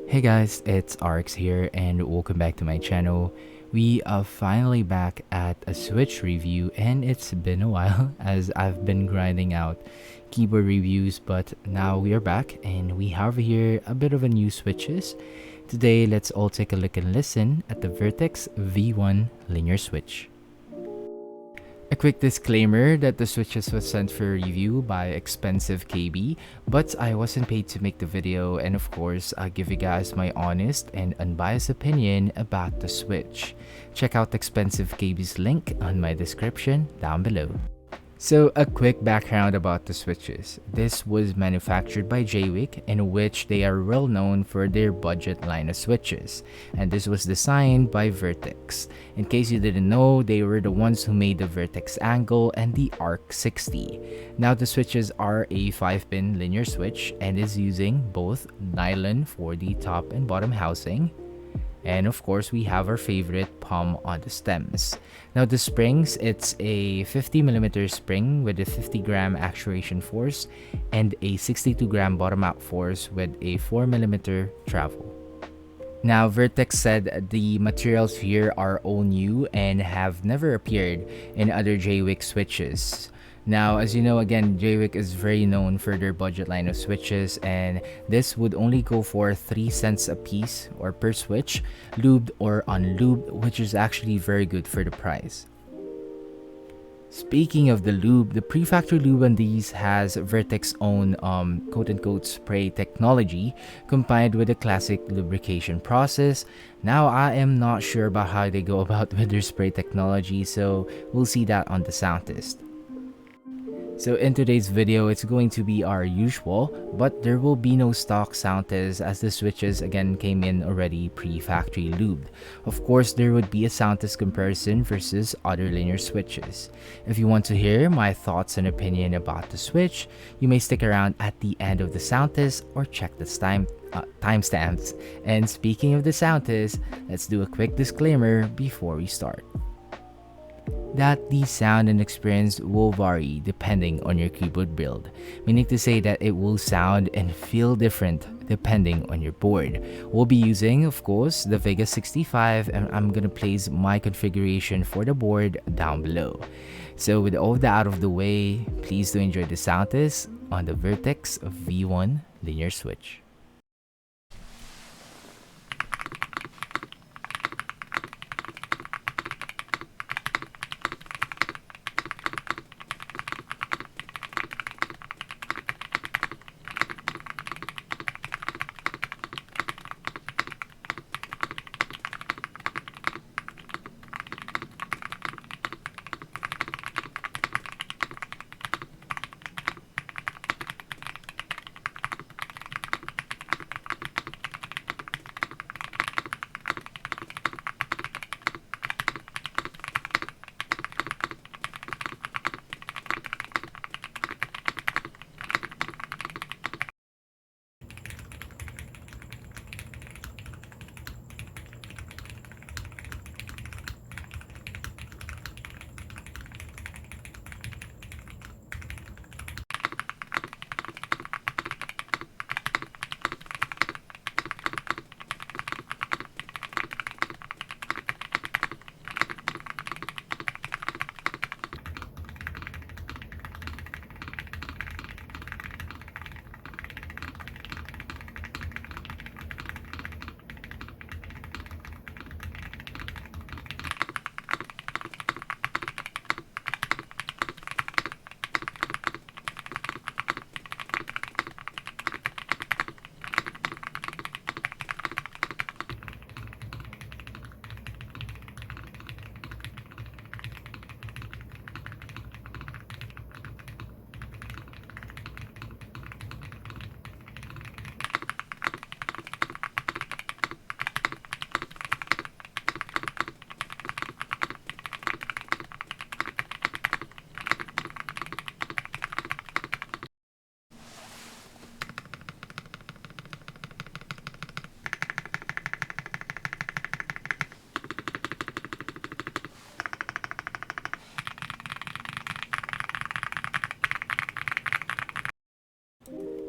Hey guys, it's RX here and welcome back to my channel. We are finally back at a Switch review and it's been a while as I've been grinding out keyboard reviews, but now we are back and we have here a bit of a new Switches. Today, let's all take a look and listen at the Vertex V1 Linear Switch. A quick disclaimer that the Switches was sent for review by Expensive KB, but I wasn't paid to make the video, and of course, I'll give you guys my honest and unbiased opinion about the Switch. Check out Expensive KB's link on my description down below. So, a quick background about the Switches. This was manufactured by Jwick, in which they are well known for their budget line of switches, and this was designed by Vertex. In case you didn't know, they were the ones who made the Vertex Angle and the Arc 60. Now, the switches are a 5-pin linear switch and is using both nylon for the top and bottom housing, and of course, we have our favorite palm on the stems. Now the springs, it's a 50mm spring with a 50g actuation force and a 62g bottom out force with a 4mm travel. Now Vertex said the materials here are all new and have never appeared in other Jwick switches. Now, as you know, again, Jwick is very known for their budget line of switches, and this would only go for 3 cents a piece or per switch, lubed or unlubed, which is actually very good for the price. Speaking of the lube, the pre-factory lube on these has Vertex own quote-unquote spray technology combined with a classic lubrication process. Now I am not sure about how they go about with their spray technology, so we'll see that on the Soundtest. So in today's video, it's going to be our usual, but there will be no stock Soundtest as the switches again came in already pre-factory lubed. Of course, there would be a Soundtest comparison versus other linear switches. If you want to hear my thoughts and opinion about the switch, you may stick around at the end of the Soundtest or check the timestamps. And speaking of the Soundtest, let's do a quick disclaimer before we start. That the sound and experience will vary depending on your keyboard build, meaning to say that it will sound and feel different depending on your board. We'll be using, of course, the Vega 65, and I'm gonna place my configuration for the board down below. So with all that out of the way, please do enjoy the Soundtest on the Vertex V1 Linear Switch.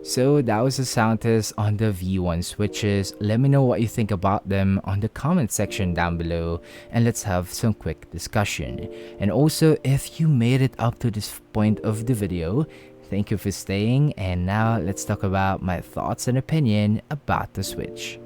So that was a sound test on the V1 switches. Let me know what you think about them on the comment section down below, and let's have some quick discussion. And also, if you made it up to this point of the video, thank you for staying, and now let's talk about my thoughts and opinion about the Switch.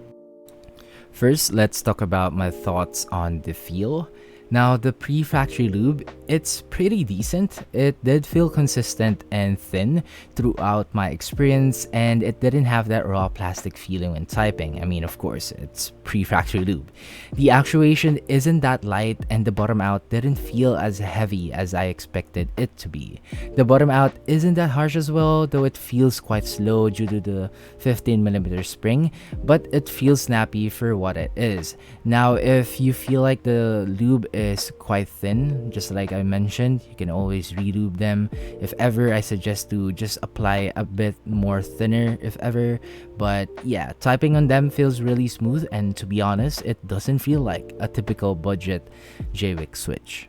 First, let's talk about my thoughts on the feel. Now, the pre-factory lube, it's pretty decent. It did feel consistent and thin throughout my experience, and it didn't have that raw plastic feeling when typing. I mean, of course, it's pre-factory lube. The actuation isn't that light, and the bottom out didn't feel as heavy as I expected it to be. The bottom out isn't that harsh as well, though it feels quite slow due to the 15mm spring, but it feels snappy for what it is. Now, if you feel like the lube is quite thin, just like I mentioned, you can always relube them. If ever, I suggest to just apply a bit more thinner if ever. But yeah, typing on them feels really smooth, and to be honest, it doesn't feel like a typical budget Jwick switch.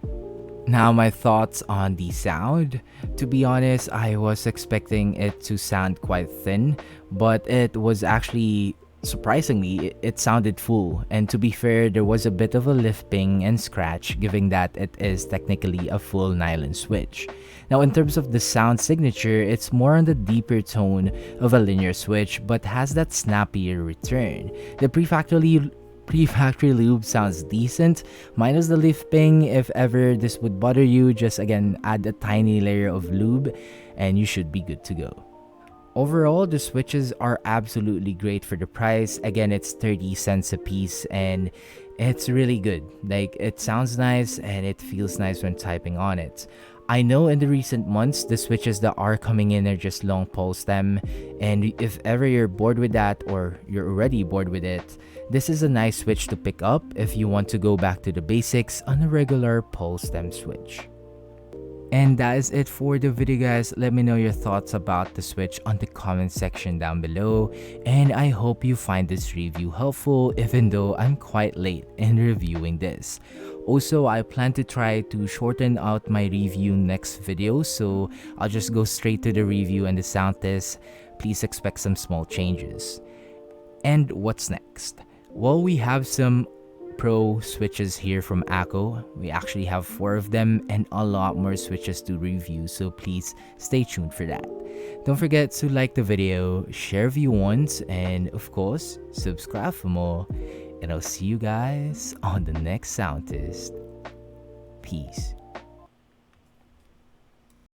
Now, my thoughts on the sound. To be honest, I was expecting it to sound quite thin, but it was actually surprisingly, it sounded full, and to be fair, there was a bit of a lisping and scratch, given that it is technically a full nylon switch. Now, in terms of the sound signature, it's more on the deeper tone of a linear switch, but has that snappier return. The pre-factory lube sounds decent, minus the lisping. If ever this would bother you, just again add a tiny layer of lube, and you should be good to go. Overall, the switches are absolutely great for the price. Again, it's 30 cents a piece, and it's really good. Like, it sounds nice and it feels nice when typing on it. I know in the recent months, the switches that are coming in are just long pole stem, and if ever you're bored with that, or you're already bored with it, this is a nice switch to pick up if you want to go back to the basics on a regular pole stem switch. And that is it for the video, guys. Let me know your thoughts about the Switch on the comment section down below, and I hope you find this review helpful, even though I'm quite late in reviewing this. Also, I plan to try to shorten out my review next video, so I'll just go straight to the review and the sound test. Please expect some small changes. And what's next? Well, we have some Pro switches here from Akko. We actually have 4 of them and a lot more switches to review, so please stay tuned for that. Don't forget to like the video, share if you want, and of course, subscribe for more. And I'll see you guys on the next sound test. Peace.